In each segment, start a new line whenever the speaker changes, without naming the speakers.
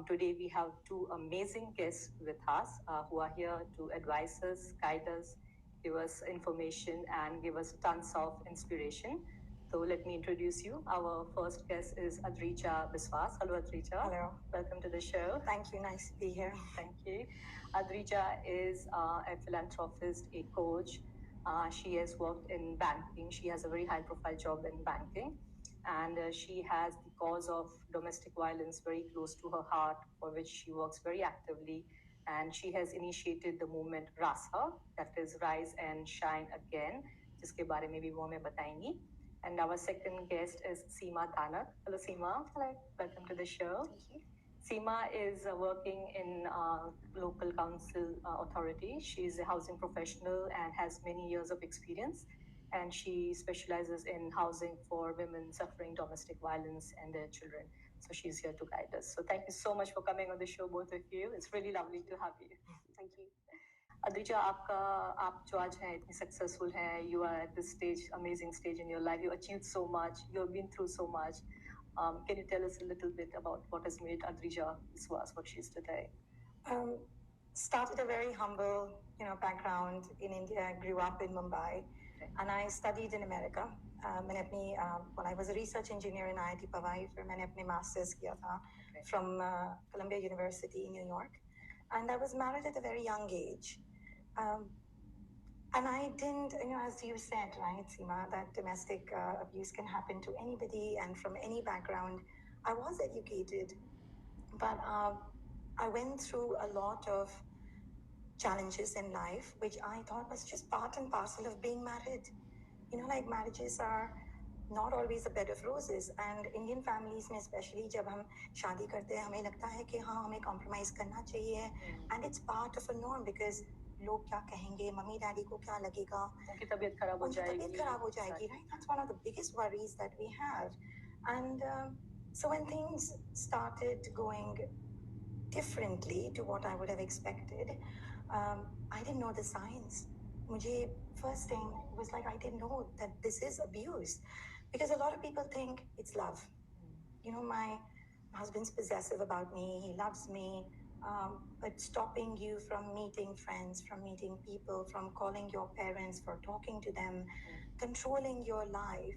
Today we have two amazing guests with us who are here to advise us, guide us, give us information, and give us tons of inspiration. So let me introduce you. Our first guest is Adrija Biswas. Hello, Adrija.
Hello.
Welcome to the show.
Thank you. Nice to be here.
Thank you. Adrija is a philanthropist, a coach. She has worked in banking. She has a very high profile job in banking. And she has the cause of domestic violence very close to her heart, for which she works very actively. And she has initiated the movement RASA, that is Rise and Shine Again, जिसके बारे में भी वो हमें बताएंगी. And our second guest is Seema Dhanak. Hello, Seema.
Hello.
Welcome to the show.
Thank you.
Seema is working in local council authority. She's a housing professional and has many years of experience. And she specializes in housing for women suffering domestic violence and their children. So she's here to guide us. So thank you so much for coming on the show, both of you. It's really lovely to have you.
Thank you.
Adrija, आप जो आज हैं इतनी successful हैं, you are at this stage, amazing stage in your life. You achieved so much. You've been through so much. Can you tell us a little bit about what has made Adrija Biswas what she is today?
Started a very humble, background in India. Grew up in Mumbai, and I studied in America. When I was a research engineer in IIT Powai, मैंने अपने masters किया था from Columbia University, New York, and I was married at a very young age. And I didn't, as you said, right, Seema, that domestic abuse can happen to anybody and from any background. I was educated, but I went through a lot of challenges in life, which I thought was just part and parcel of being married. Like marriages are not always a bed of roses, and Indian families में especially जब हम शादी करते हैं हमें लगता है कि हाँ हमें compromise करना चाहिए, and it's part of a norm because लोग क्या कहेंगे, मम्मी डैडी को क्या लगेगा,
उनकी तबीयत खराब हो जाएगी,
right? That's one of the biggest worries that we have. And so when things started going differently to what I would have expected, I didn't know the signs. मुझे first thing was like I didn't know that this is abuse, because a lot of people think it's love. My husband's possessive about me, he loves me, but stopping you from meeting friends, from meeting people, from calling your parents, for talking to them, controlling your life,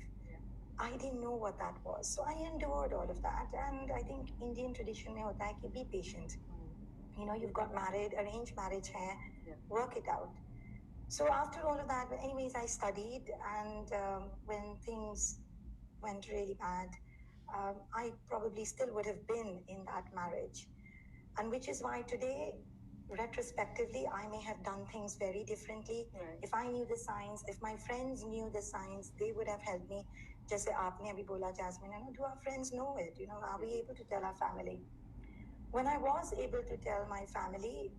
I didn't know what that was. So I endured all of that, and I think Indian tradition mein hota hai ki be patient. You've got married, arranged marriage hai, work it out. So after all of that, anyways, I studied, and when things went really bad, I probably still would have been in that marriage. And which is why today, retrospectively, I may have done things very differently.
Right.
If I knew the signs, if my friends knew the signs, they would have helped me. जैसे आपने अभी बोला, Jasmine, do our friends know it? Are we able to tell our family? When I was able to tell my family,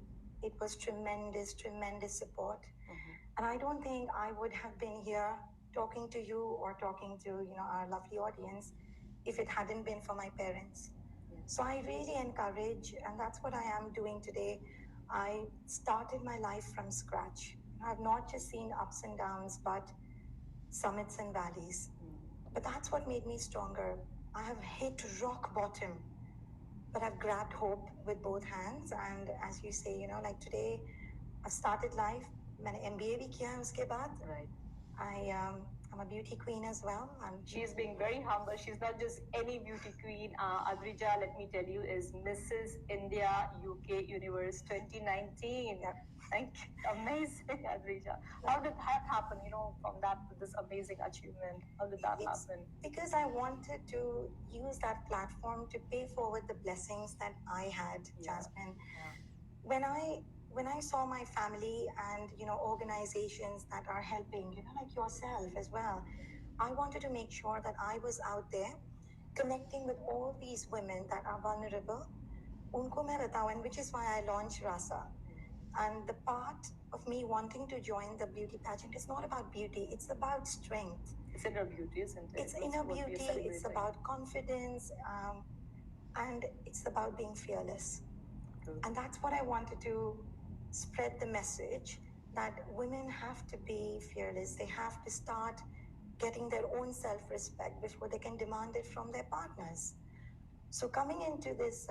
it was tremendous, tremendous support. And I don't think I would have been here talking to you or talking to, our lovely audience if it hadn't been for my parents. So I really encourage, and that's what I am doing today. I started my life from scratch. I've not just seen ups and downs, but summits and valleys. But that's what made me stronger. I have hit rock bottom, but I've grabbed hope with both hands. And as you say, like today, I've started life. मैंने MBA भी किया है उसके बाद.
Right.
I'm a beauty queen as well.
She's being very humble. She's not just any beauty queen. Adrija, let me tell you, is Mrs. India UK Universe 2019.
Yep.
Thank you. Amazing, Adrija. How did that happen, from that to this amazing achievement? How did that happen?
Because I wanted to use that platform to pay forward the blessings that I had, Jasmine.
Yeah.
When I saw my family and, organizations that are helping, like yourself as well, I wanted to make sure that I was out there connecting with all these women that are vulnerable. Unko main batao, and which is why I launched Rasa. And the part of me wanting to join the beauty pageant is not about beauty, it's about strength.
It's inner beauty, isn't it?
It's inner beauty, it's about confidence, and it's about being fearless.
True.
And that's what I wanted to spread the message, that women have to be fearless. They have to start getting their own self-respect before they can demand it from their partners. So coming into this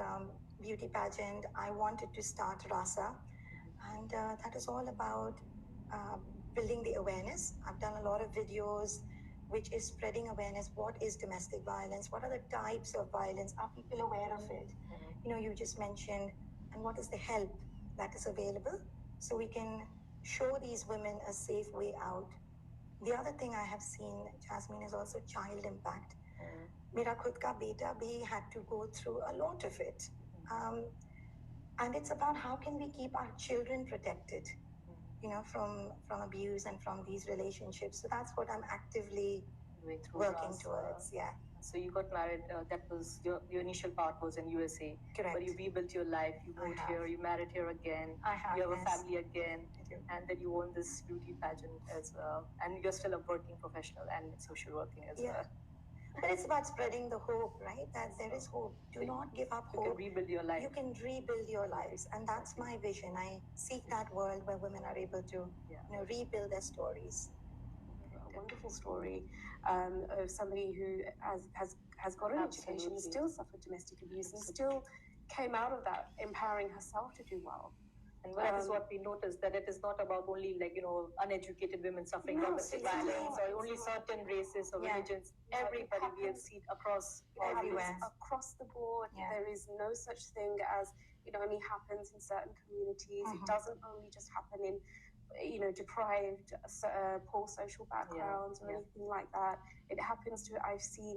beauty pageant, I wanted to start Rasa, and that is all about uh, building the awareness. I've done a lot of videos which is spreading awareness. What is domestic violence? What are the types of violence? Are people aware of it? You know, you just mentioned, and what is the help that is available so we can show these women a safe way out. The other thing I have seen, Jasmine, is also child impact. मेरा खुद का बेटा भी had to go through a lot of it. Um, and it's about how can we keep our children protected, you know, from abuse and from these relationships. So that's what I'm actively working towards. Yeah.
So you got married. That was your initial part was in USA.
Correct.
But you rebuilt your life. You moved here. You married here again.
I have.
You have
yes.
a family again.
I do.
And then you won this beauty pageant as well. And you're still a working professional and social working as well.
But it's about spreading the hope, right? That there is hope. Do not give up hope.
You can rebuild your life.
You can rebuild your lives. And that's my vision. I seek that world where women are able to rebuild their stories.
A wonderful story of somebody who has got an education, still suffered domestic abuse, and still came out of that empowering herself to do well.
And that is what we noticed, that it is not about only uneducated women suffering domestic violence or only certain races or religions. Everybody we have seen across
everywhere.
Across the board. There is no such thing as it only happens in certain communities. It doesn't only just happen in deprived, poor social backgrounds or anything like that. It happens to, I've seen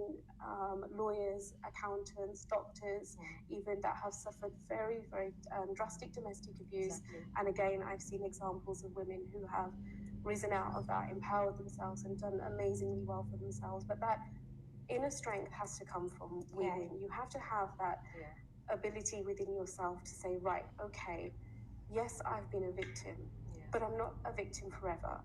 lawyers, accountants, doctors, even that have suffered very, very drastic domestic abuse. And again, I've seen examples of women who have risen out of that, empowered themselves and done amazingly well for themselves. But that inner strength has to come from within. You have to have that ability within yourself to say, right, okay, yes, I've been a victim, but I'm not a victim forever.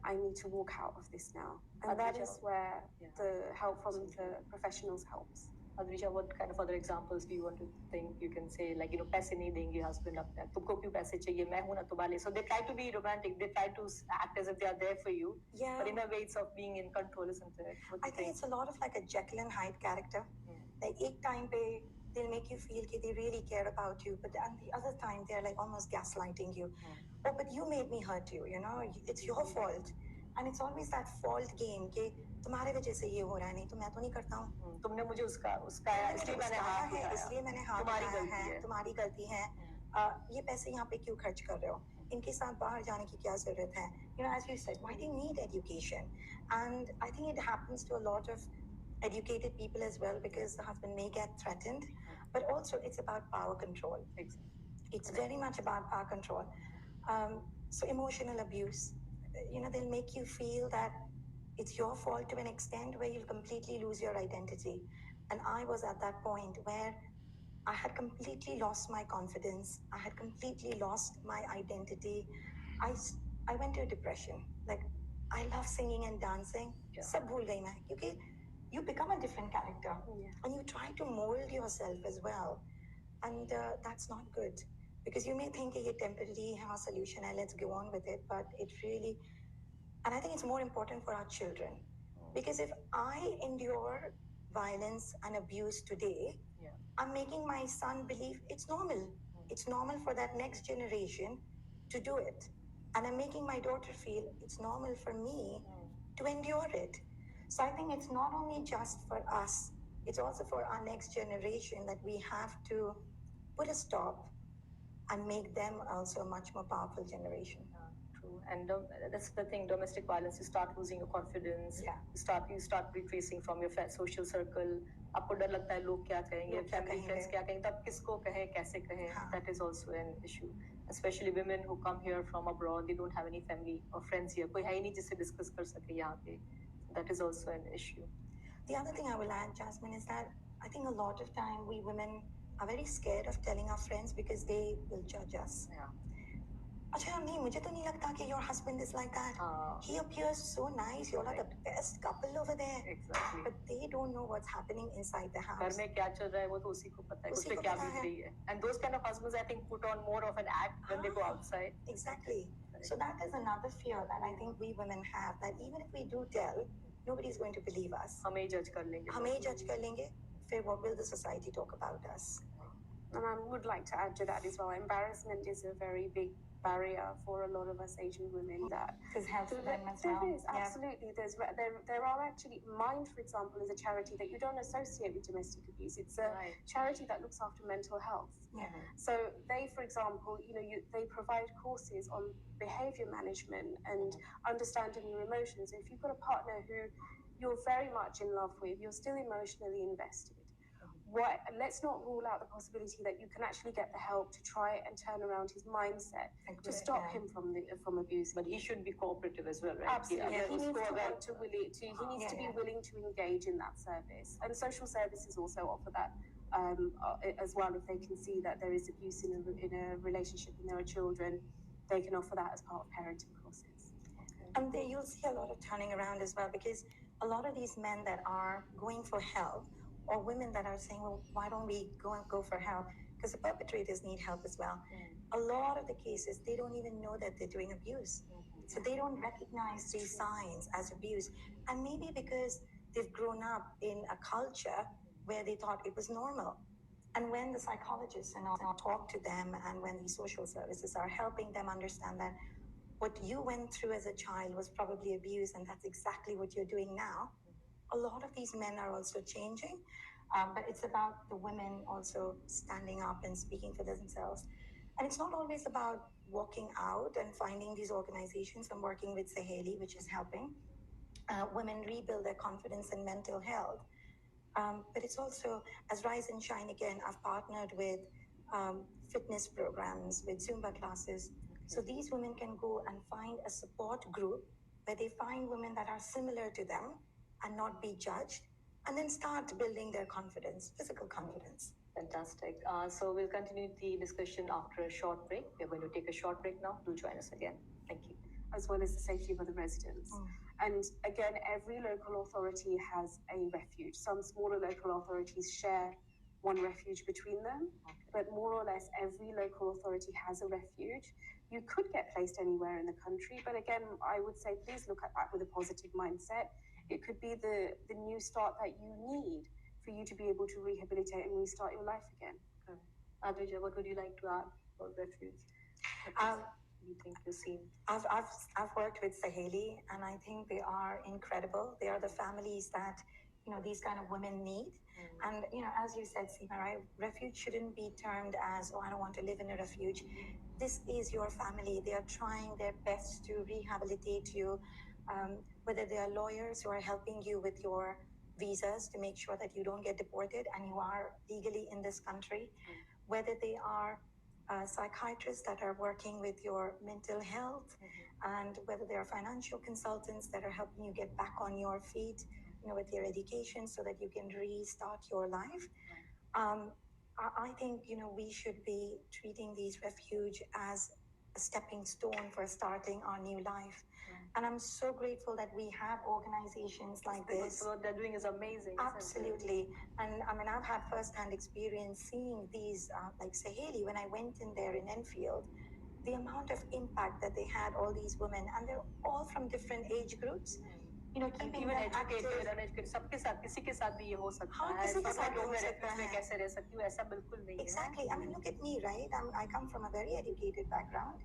I need to walk out of this now. And that is where the help from the professionals helps.
Adrisha, what kind of other examples do you want to think you can say, like, पैसे नहीं देंगे husband अपने, तुमको क्यों पैसे चाहिए, मैं हूं ना तुम्हारे. So they try to be romantic, they try to act as if they are there for you.
Yeah.
But in a way it's of being in control, isn't it?
I think it's a lot of like a Jekyll and Hyde character. Like एक time पे they'll make you feel that they really care about you, but on the other time they're like almost gaslighting you. Oh, but you made me hurt you, you know, it's your fault. And it's always that fault game कि तुम्हारे वजह से ये हो रहा है, नहीं तो मैं तो नहीं करता हूँ.
तुमने मुझे उसका इसलिए मैंने हाथ उठाया.
इसलिए मैंने हाथ उठाया है, तुम्हारी गलती है. ये पैसे यहाँ पे क्यों खर्च कर रहे हो? इनके साथ बाहर जाने की क्या जरूरत है? You know, as you said, why do you need education? And I think it happens to a lot of educated people as well, because the husband may get threatened, but also it's about power control. It's very much about power control. So emotional abuse, you know, they'll make you feel that it's your fault to an extent where you'll completely lose your identity. And I was at that point where I had completely lost my confidence. I had completely lost my identity. I went to depression. Like, I love singing and dancing. सब भूल गई मैं, क्योंकि you become a different character. And you try to mold yourself as well. And that's not good. Because you may think ये temporary है, solution है, let's go on with it. But it really, and I think it's more important for our children. Because if I endure violence and abuse today, I'm making my son believe it's normal. It's normal for that next generation to do it. And I'm making my daughter feel it's normal for me to endure it. So I think it's not only just for us, it's also for our next generation that we have to put a stop and make them also a much more powerful generation.
True. And that's the thing, domestic violence, you start losing your confidence. You start retreating from your social circle. आपको डर लगता है लोग क्या कहेंगे, family friends क्या कहेंगे, तब किसको कहें, कैसे कहें. That is also an issue. Especially women who come here from abroad, they don't have any family or friends here. कोई है ही नहीं जिससे discuss कर सके यहाँ पे. That is also an issue.
The other thing I will add, Jasmine, is that I think a lot of time we women are very scared of telling our friends because they will judge us. अच्छा नहीं, मुझे तो नहीं लगता कि your husband is like that. He appears so nice. You're like the best couple over there.
Exactly.
But they don't know what's happening inside the house.
घर में क्या चल रहा है वो तो उसी को पता है. उस पे क्या बीत रही है. And those kind of husbands, I think, put on more of an act when they go outside.
Exactly. So that is another fear that I think we women have, that even if we do tell, nobody's going to believe us.
हमें ही judge कर लेंगे.
हमें ही judge कर लेंगे. फिर what will the society talk about us?
And I would like to add to that as well. Embarrassment is a very big barrier for a lot of us Asian women. That
Because help for them as well.
There is absolutely. There are actually Mind, for example, is a charity that you don't associate with domestic abuse. It's a charity that looks after mental health.
Yeah.
So they, for example, they provide courses on behavior management and understanding your emotions. If you've got a partner who you're very much in love with, you're still emotionally invested. Let's not rule out the possibility that you can actually get the help to try and turn around his mindset to stop him from abuse.
But he should be cooperative as well, right?
Absolutely. He needs to want to be willing to engage in that service. And social services also offer that as well. If they can see that there is abuse in a relationship and there are children, they can offer that as part of parenting courses.
And there you'll see a lot of turning around as well, because a lot of these men that are going for help, or women that are saying, well, why don't we go for help? Because the perpetrators need help as well. A lot of the cases, they don't even know that they're doing abuse. So they don't recognize these signs as abuse. And maybe because they've grown up in a culture where they thought it was normal. And when the psychologists and all talk to them, and when the social services are helping them understand that what you went through as a child was probably abuse, and that's exactly what you're doing now, a lot of these men are also changing. But it's about the women also standing up and speaking for themselves. And it's not always about walking out and finding these organizations. I'm working with Saheli, which is helping women rebuild their confidence and mental health. But it's also, as Rise and Shine again, I've partnered with fitness programs, with Zumba classes. So these women can go and find a support group where they find women that are similar to them and not be judged, and then start building their confidence, physical confidence.
Fantastic. So we'll continue the discussion after a short break. We're going to take a short break now. Do join us again. Thank you.
As well as the safety of other residents. And again, every local authority has a refuge. Some smaller local authorities share one refuge between them, but more or less every local authority has a refuge. You could get placed anywhere in the country, but again, I would say please look at that with a positive mindset. It could be the new start that you need for you to be able to rehabilitate and restart your life again.
Adrija, what would you like to add about refuge? You think you've seen?
I've worked with Saheli, and I think they are incredible. They are the families that these kind of women need. And as you said, Seema, right, refuge shouldn't be termed as, oh, I don't want to live in a refuge. This is your family. They are trying their best to rehabilitate you. Whether they are lawyers who are helping you with your visas to make sure that you don't get deported and you are legally in this country, whether they are psychiatrists that are working with your mental health, and whether there are financial consultants that are helping you get back on your feet, with your education so that you can restart your life. I think, we should be treating these refuge as a stepping stone for starting our new life. And I'm so grateful that we have organizations like this.
What they're doing is amazing.
Absolutely. And I mean, I've had firsthand experience seeing these, like Saheli, when I went in there in Enfield, the amount of impact that they had, all these women, and they're all from different age groups.
Keeping them educated, uneducated, सबके साथ किसी के साथ भी ये हो सकता है.
किसी के साथ हो सकता
है. कैसे रह सकती हूँ, ऐसा बिल्कुल नहीं है.
Exactly. I mean, look at me, right? I come from a very educated background.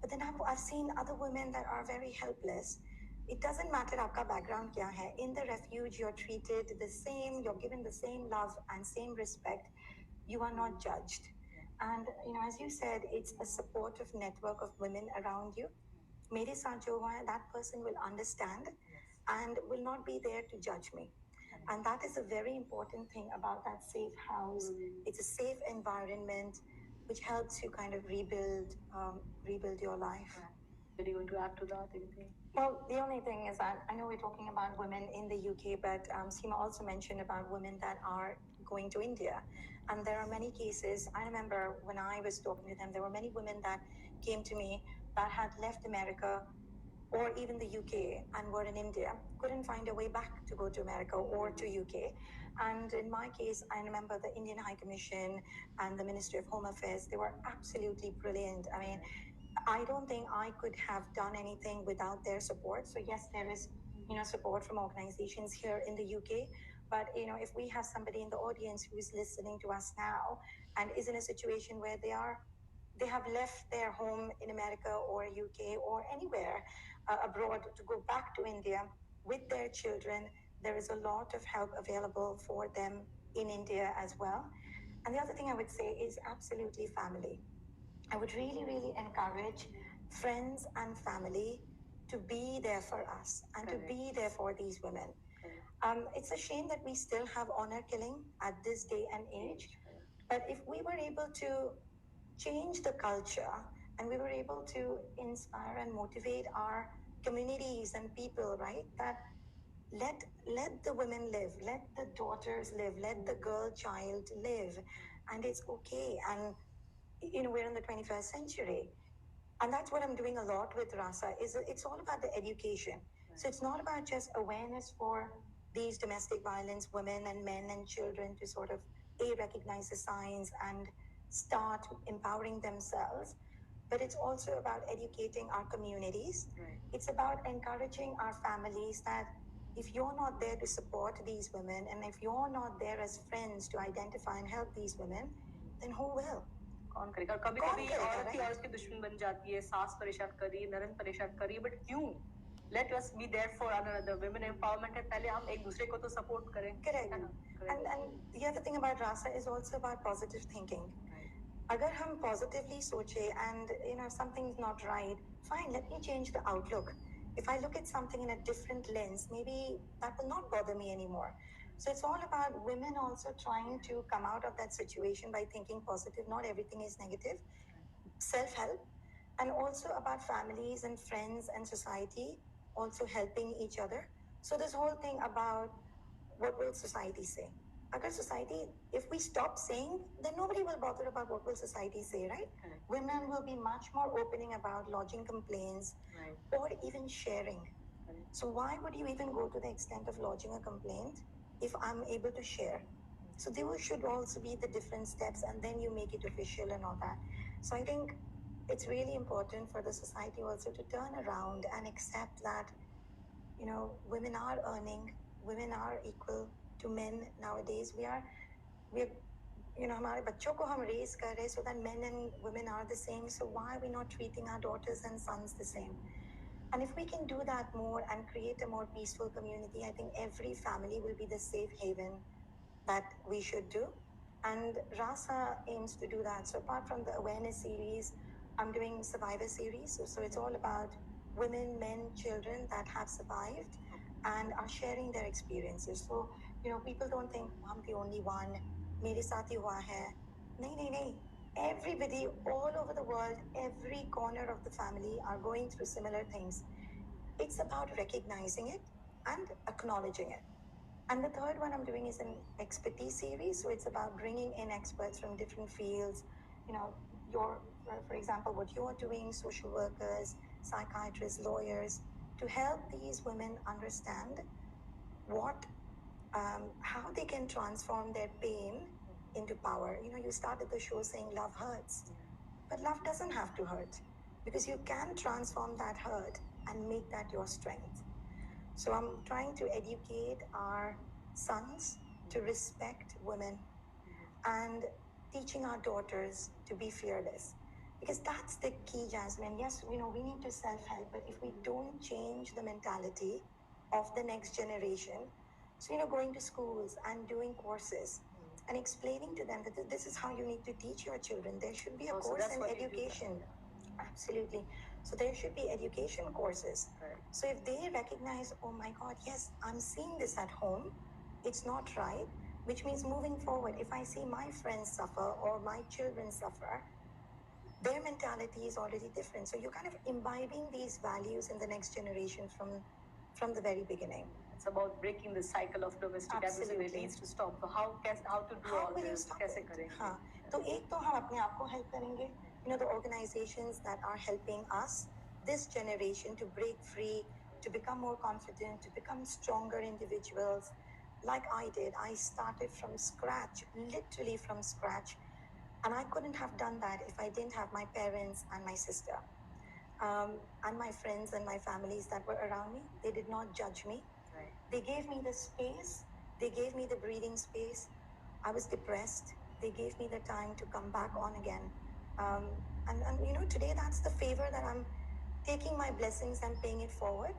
But then I've seen other women that are very helpless. It doesn't matter आपका background क्या है. In the refuge, you're treated the same, you're given the same love and same respect. You are not judged. And, as you said, it's a supportive network of women around you. मेरे साथ जो हुआ है, that person will understand and will not be there to judge me. And that is a very important thing about that safe house. It's a safe environment which helps you kind of rebuild your life.
Are you going to add to that anything?
Well, the only thing is that I know we're talking about women in the UK, but Seema also mentioned about women that are going to India. And there are many cases. I remember when I was talking to them, there were many women that came to me that had left America or even the UK and were in India, couldn't find a way back to go to America or to UK. And in my case, I remember the Indian High Commission and the Ministry of Home Affairs, they were absolutely brilliant. I mean, I don't think I could have done anything without their support. So yes, there is, support from organizations here in the UK, But if we have somebody in the audience who is listening to us now and is in a situation where they have left their home in America or UK or anywhere abroad to go back to India with their children, there is a lot of help available for them in India as well. And the other thing I would say is absolutely family. I would really, really encourage friends and family to be there for us and to be there for these women. It's a shame that we still have honor killing at this day and age. But if we were able to change the culture and we were able to inspire and motivate our communities and people, right, that let the women live, let the daughters live, let the girl child live, and it's okay. And we're in the 21st century, and that's what I'm doing a lot with Rasa. Is it's all about the education. So it's not about just awareness for these domestic violence women and men and children to sort of recognize the signs and start empowering themselves, but it's also about educating our communities. It's about encouraging our families that if you're not there to support these women and if you're not there as friends to identify and help these women, then who will?
कौन करेगा? और कभी कभी औरत ही औरत की दुश्मन बन जाती है, सास परेशान कर रही है, ननद परेशान कर रही है, बट क्यों? Let us be there for another. Women empowerment है, पहले हम एक दूसरे को तो support करें.
Correct. And the other thing about Rasa is also about positive thinking. अगर हम positively सोचे and if something's not right, fine, let me change the outlook. If I look at something in a different lens, maybe that will not bother me anymore. So it's all about women also trying to come out of that situation by thinking positive. Not everything is negative. Self-help, and also about families and friends and society also helping each other. So this whole thing about what will society say? Agar society, if we stop saying, then nobody will bother about what will society say, right?
Correct.
Women will be much more opening about lodging complaints,
Right.
or even sharing.
Correct.
So why would you even go to the extent of lodging a complaint if I'm able to share? So there should also be the different steps, and then you make it official and all that. So I think it's really important for the society also to turn around and accept that women are earning, women are equal to men nowadays. We are हमारे बच्चों को हम raise कर रहे so that men and women are the same. So why are we not treating our daughters and sons the same? And if we can do that more and create a more peaceful community, I think every family will be the safe haven that we should do. And Rasa aims to do that. So apart from the awareness series, I'm doing survivor series. So it's all about women, men, children that have survived and are sharing their experiences. So, people don't think, I'm the only one, मेरे साथ ही हुआ है. नहीं. Everybody all over the world, every corner of the family are going through similar things. It's about recognizing it and acknowledging it. And the third one I'm doing is an expertise series. So it's about bringing in experts from different fields. For example, what you're doing, social workers, psychiatrists, lawyers, to help these women understand how they can transform their pain into power. You started the show saying love hurts, but love doesn't have to hurt because you can transform that hurt and make that your strength. So I'm trying to educate our sons to respect women and teaching our daughters to be fearless. Because that's the key, Jasmine. Yes, we need to self-help, but if we don't change the mentality of the next generation, so, going to schools and doing courses and explaining to them that this is how you need to teach your children. There should be a course in education. Absolutely. So there should be education courses.
Right.
So if they recognize, oh my God, yes, I'm seeing this at home, it's not right, which means moving forward, if I see my friends suffer or my children suffer, their mentality is already different. So you're kind of imbibing these values in the next generation from the very beginning.
It's about breaking the cycle of domestic abuse and it needs to stop. So how to do all this? कैसे करेंगे?
हाँ, तो एक तो हम अपने आप को help करेंगे. The organizations that are helping us, this generation, to break free, to become more confident, to become stronger individuals. Like I did, I started from scratch, literally from scratch. And I couldn't have done that if I didn't have my parents and my sister. And my friends and my families that were around me. They did not judge me.
Right.
They gave me the space They gave me the breathing space. I was depressed. They gave me the time to come back on again. And today that's the favor that I'm taking my blessings and paying it forward.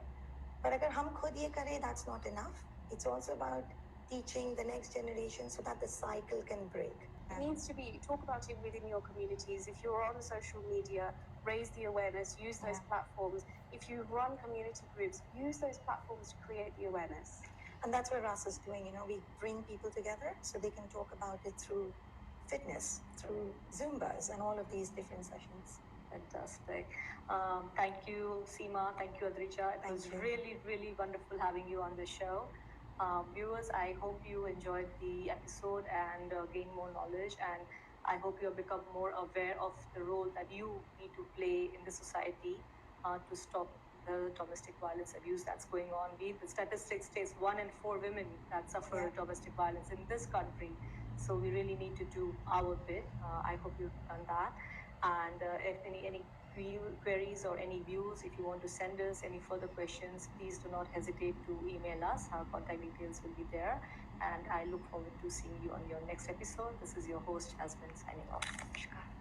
But agar hum khud ye kare, that's not enough. It's also about teaching the next generation so that the cycle can break.
It needs to be, talk about it within your communities. If you're on social media, raise the awareness, use those platforms. If you run community groups, use those platforms to create the awareness.
And that's what Ras is doing. We bring people together so they can talk about it through fitness, through Zumbas and all of these different sessions.
Fantastic. Thank you, Seema. Thank you, Adrija. It was really, really wonderful having you on the show. Viewers, I hope you enjoyed the episode and gained more knowledge. And I hope you have become more aware of the role that you need to play in the society to stop the domestic violence abuse that's going on. The statistics states 1 in 4 women that suffer domestic violence in this country. So we really need to do our bit. I hope you've done that. And if any queries or any views, if you want to send us any further questions, please do not hesitate to email us. Our contact details will be there. And I look forward to seeing you on your next episode. This is your host, Jasmine, signing off. Namaskar.